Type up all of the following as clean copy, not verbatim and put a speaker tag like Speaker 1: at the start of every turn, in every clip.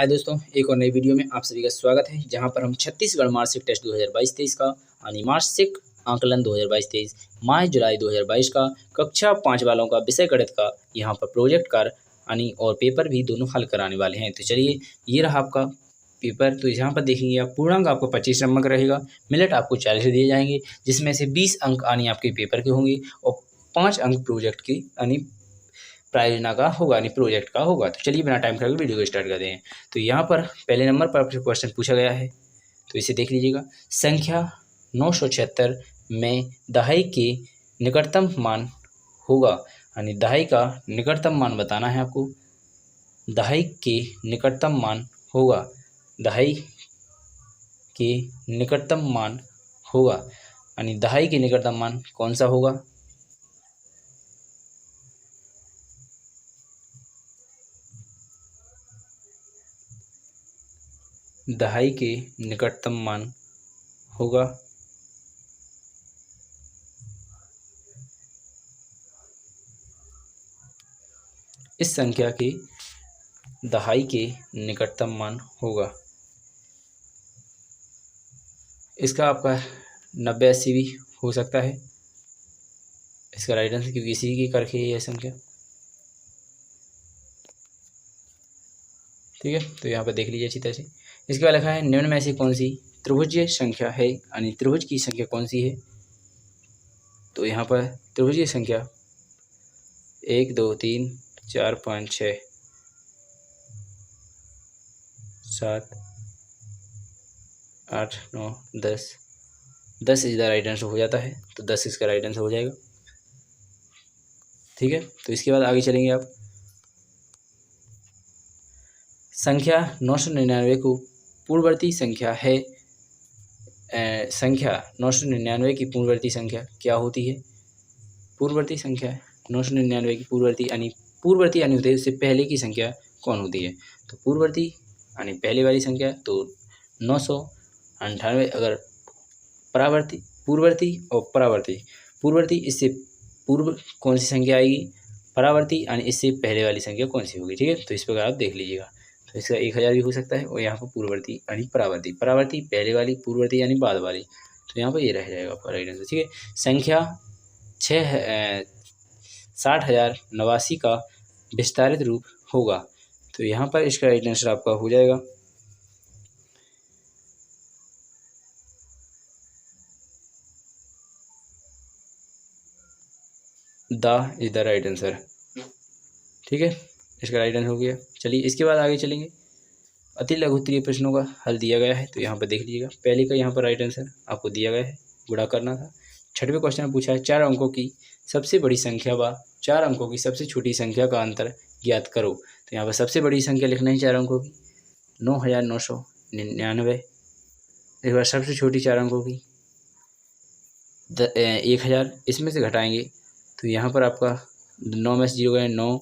Speaker 1: हाय दोस्तों, एक और नई वीडियो में आप सभी का स्वागत है। जहां पर हम छत्तीसगढ़ मार्कशीट टेस्ट 2022-23 का यानी मार्कशीट आकलन 2022-23 माह जुलाई 2022 का कक्षा 5 वालों का विषय गणित का यहां पर प्रोजेक्ट कार्य यानी और पेपर भी दोनों हल कराने वाले हैं। तो चलिए, ये रहा आपका पेपर। तो यहाँ पर देखेंगे आप, पूर्णांक आपको 25 नंबर का रहेगा, मिनट आपको 40 दिए जाएंगे, जिसमें से 20 अंक यानी आपके पेपर के होंगे और 5 अंक प्रोजेक्ट की यानी प्रायोजना का होगा, यानी प्रोजेक्ट का होगा। तो चलिए बिना टाइम खराब वीडियो को स्टार्ट करते हैं। तो यहाँ पर पहले नंबर पर आपसे क्वेश्चन पूछा गया है, तो इसे देख लीजिएगा। संख्या 976 में दहाई के निकटतम मान होगा, यानी दहाई का निकटतम मान बताना है आपको। दहाई के निकटतम मान होगा, दहाई के निकटतम मान होगा, यानी दहाई के निकटतम मान कौन सा होगा। दहाई के निकटतम मान होगा इस संख्या के दहाई के निकटतम मान होगा। इसका आपका 90-80 भी हो सकता है इसका राइट आंसर, क्योंकि इसी की करके यह संख्या। ठीक है, तो यहाँ पर देख लीजिए अच्छी तरह से। इसके बाद लिखा है निम्न में से कौन सी त्रिभुजीय संख्या है, यानी त्रिभुज की संख्या कौन सी है। तो यहाँ पर त्रिभुजीय संख्या 1 2 3 4 5 6 7 8 9 10 इस राइट आंसर हो जाता है, तो 10 इसका राइट आंसर हो जाएगा। ठीक है, तो इसके बाद आगे चलेंगे आप। संख्या 999 को पूर्ववर्ती संख्या है, संख्या 999 की पूर्ववर्ती संख्या क्या होती है। पूर्ववर्ती संख्या 999 की पूर्ववर्ती यानी होती है उससे पहले की संख्या कौन होती है। तो पूर्ववर्ती यानी पहले वाली संख्या तो 998। अगर परावर्ती, पूर्ववर्ती और पूर्ववर्ती इससे पूर्व कौन सी संख्या आएगी, परावर्ती यानी इससे पहले वाली संख्या कौन सी होगी। ठीक है, तो इस प्रकार आप देख लीजिएगा। तो इसका 1000 भी हो सकता है, और यहाँ पर पूर्ववर्ती यानी परावर्ती पहले वाली, पूर्ववर्ती यानी बाद वाली। तो यहाँ पर ये रह जाएगा आपका राइट आंसर। ठीक है, संख्या 60,089 का विस्तारित रूप होगा। तो यहाँ पर इसका राइट आंसर आपका हो जाएगा the is the right answer. ठीक है, इसका राइट आंसर हो गया। चलिए इसके बाद आगे चलेंगे। अति लघु उत्तरीय प्रश्नों का हल दिया गया है, तो यहाँ पर देख लीजिएगा। पहले का यहाँ पर राइट आंसर आपको दिया गया है, गुणा करना था। 6वें क्वेश्चन में पूछा है 4 अंकों की सबसे बड़ी संख्या व 4 अंकों की सबसे छोटी संख्या का अंतर ज्ञात करो। तो यहाँ पर सबसे बड़ी संख्या लिखना है 4 अंकों की 9,999। एक बार सबसे छोटी 4 अंकों की 1000। इसमें से घटाएंगे तो यहाँ पर आपका 9 में से 0 गए 9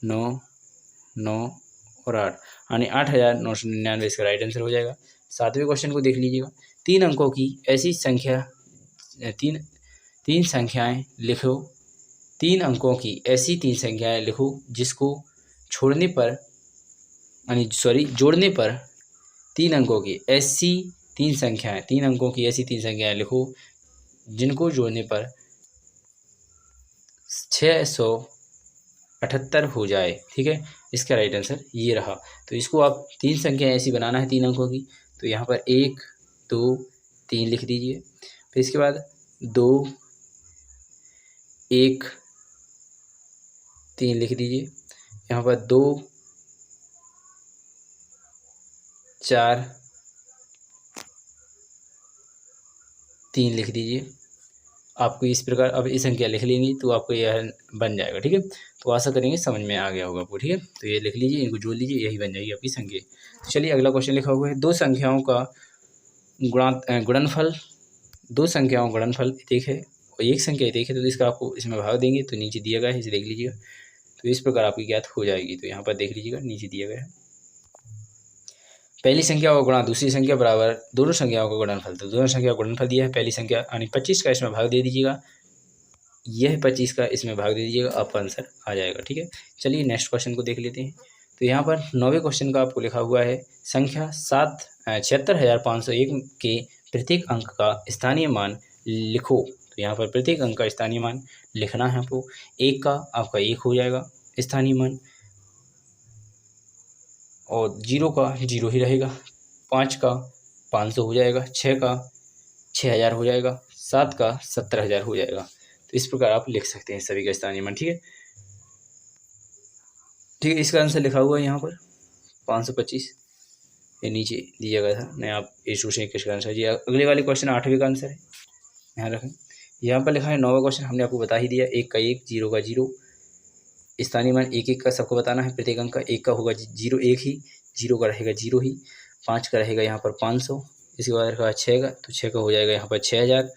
Speaker 1: 9 9 और 8, यानी 8,999 इसका राइट आंसर हो जाएगा। 7वें क्वेश्चन को देख लीजिएगा। 3 अंकों की ऐसी संख्या तीन संख्याएं लिखो। 3 अंकों की ऐसी 3 संख्याएं लिखो जिसको जोड़ने पर 3 अंकों की ऐसी 3 संख्याएं, 3 अंकों की ऐसी 3 संख्याएं लिखो जिनको जोड़ने पर 678 हो जाए। ठीक है, इसका राइट आंसर ये रहा। तो इसको आप 3 संख्या ऐसी बनाना है 3 अंकों की, तो यहाँ पर 1 2 3 लिख दीजिए। फिर इसके बाद 2 1 3 लिख दीजिए। यहाँ पर 2 4 3 लिख दीजिए। आपको इस प्रकार अब इस संख्या लिख लेंगी तो आपको यह बन जाएगा। ठीक है, तो आशा करेंगे समझ में आ गया होगा आपको। ठीक है, तो ये लिख लीजिए, इनको जोड़ लीजिए, यही बन जाएगी आपकी संख्या। तो चलिए अगला क्वेश्चन लिखा हुआ है 2 संख्याओं का गुणनफल। 2 संख्याओं का गुणनफल एक है और एक संख्या एक है, तो इसका आपको इसमें भाग देंगे तो नीचे दिया गया है, इसे देख लीजिएगा। तो इस प्रकार आपकी ज्ञात हो जाएगी। तो यहाँ पर देख लीजिएगा, नीचे दिया गया है। पहली संख्या का गुणा दूसरी संख्या बराबर दोनों संख्याओं का गुणनफल। तो दोनों संख्या का गुणनफल दिया है। पहली संख्या यानी 25 का इसमें भाग दे दीजिएगा, यह 25 का इसमें भाग दे दीजिएगा, आपका आंसर आ जाएगा। ठीक है, चलिए नेक्स्ट क्वेश्चन को देख लेते हैं। तो यहाँ पर 9वें क्वेश्चन का आपको लिखा हुआ है संख्या 76,501 के प्रत्येक अंक का स्थानीय मान लिखो। तो यहाँ पर प्रत्येक अंक का स्थानीय मान लिखना है आपको। 1 का आपका 1 हो जाएगा स्थानीय मान, और 0 का 0 ही रहेगा। 5 का 500 हो जाएगा। 6 का 6,000 हो जाएगा। 7 का 70,000 हो जाएगा। तो इस प्रकार आप लिख सकते हैं सभी का स्थानीय मान। ठीक है, ठीक है। इसका आंसर लिखा हुआ है यहाँ पर 525, ये नीचे दिया गया था। नहीं, आप इस क्वेश्चन किसका आंसर जी। अगले वाले क्वेश्चन 8वें का आंसर है, ध्यान रखें। यहाँ पर लिखा है 9वां क्वेश्चन हमने आपको बता ही दिया। 1 का 1, 0 का 0, स्थानीय मान 1 का सबको बताना है। प्रत्येक अंक का 1 का होगा 0 1 ही, 0 का रहेगा 0 ही। 5 का रहेगा यहाँ पर 500, इसके बाद रखा है 6 का, तो 6 का हो जाएगा यहाँ पर 6,000।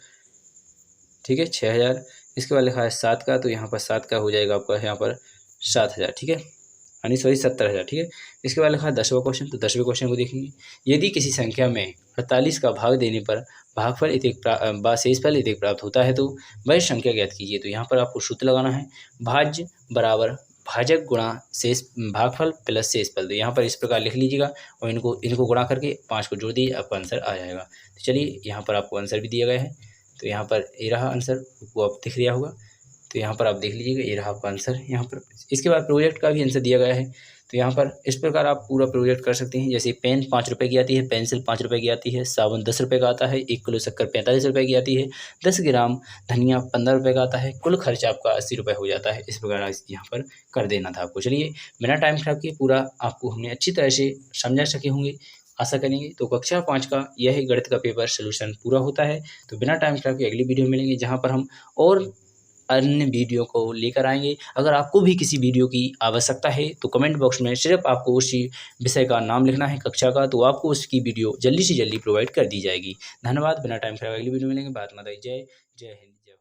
Speaker 1: ठीक है, 6,000। इसके बाद लिखा है 7 का, तो यहाँ पर 7 का हो जाएगा आपका यहाँ पर 7,000। ठीक है, यानी सॉरी 70,000। ठीक है, इसके बाद लिखा है 10वां क्वेश्चन। तो 10वें क्वेश्चन को देखेंगे। यदि किसी संख्या में 48 का भाग देने पर भागफल शेषफल इतिक प्राप्त होता है तो वह संख्या ज्ञात कीजिए। तो यहाँ पर आपको सूत्र लगाना है, भाज्य बराबर भाजक गुणा शेष भागफल प्लस शेषफल। तो यहाँ पर इस प्रकार लिख लीजिएगा और इनको गुणा करके 5 को जोड़ दीजिए, आपका आंसर आ जाएगा। तो चलिए, यहाँ पर आपको आंसर भी दिया गया है। तो यहाँ पर ये रहा आंसर, वो आप दिख लिया होगा। तो यहाँ पर आप देख लीजिएगा, ये रहा आपका आंसर यहाँ पर। इसके बाद प्रोजेक्ट का भी आंसर दिया गया है। तो यहाँ पर इस प्रकार आप पूरा प्रोजेक्ट कर सकते हैं। जैसे पेन 5 रुपये की आती है, पेंसिल 5 रुपये की आती है, साबुन 10 रुपये का आता है, 1 किलो शक्कर 45 रुपये की आती है, 10 ग्राम धनिया 15 रुपये का आता है, कुल खर्च आपका 80 रुपये हो जाता है। इस प्रकार यहाँ पर कर देना था आपको। चलिए, बिना टाइम खराब किए पूरा आपको हमने अच्छी तरह से समझा सके होंगे, आशा करेंगे। तो कक्षा 5 का यह गणित का पेपर सोल्यूशन पूरा होता है। तो बिना टाइम खराब के अगली वीडियो मिलेंगे, जहाँ पर हम और अन्य वीडियो को लेकर आएंगे। अगर आपको भी किसी वीडियो की आवश्यकता है तो कमेंट बॉक्स में सिर्फ आपको उसी विषय का नाम लिखना है, कक्षा का, तो आपको उसकी वीडियो जल्दी से जल्दी प्रोवाइड कर दी जाएगी। धन्यवाद। बिना टाइम खराब अगली वीडियो मिलेंगे। भारत माता की जय। जय हिंद, जय भारत।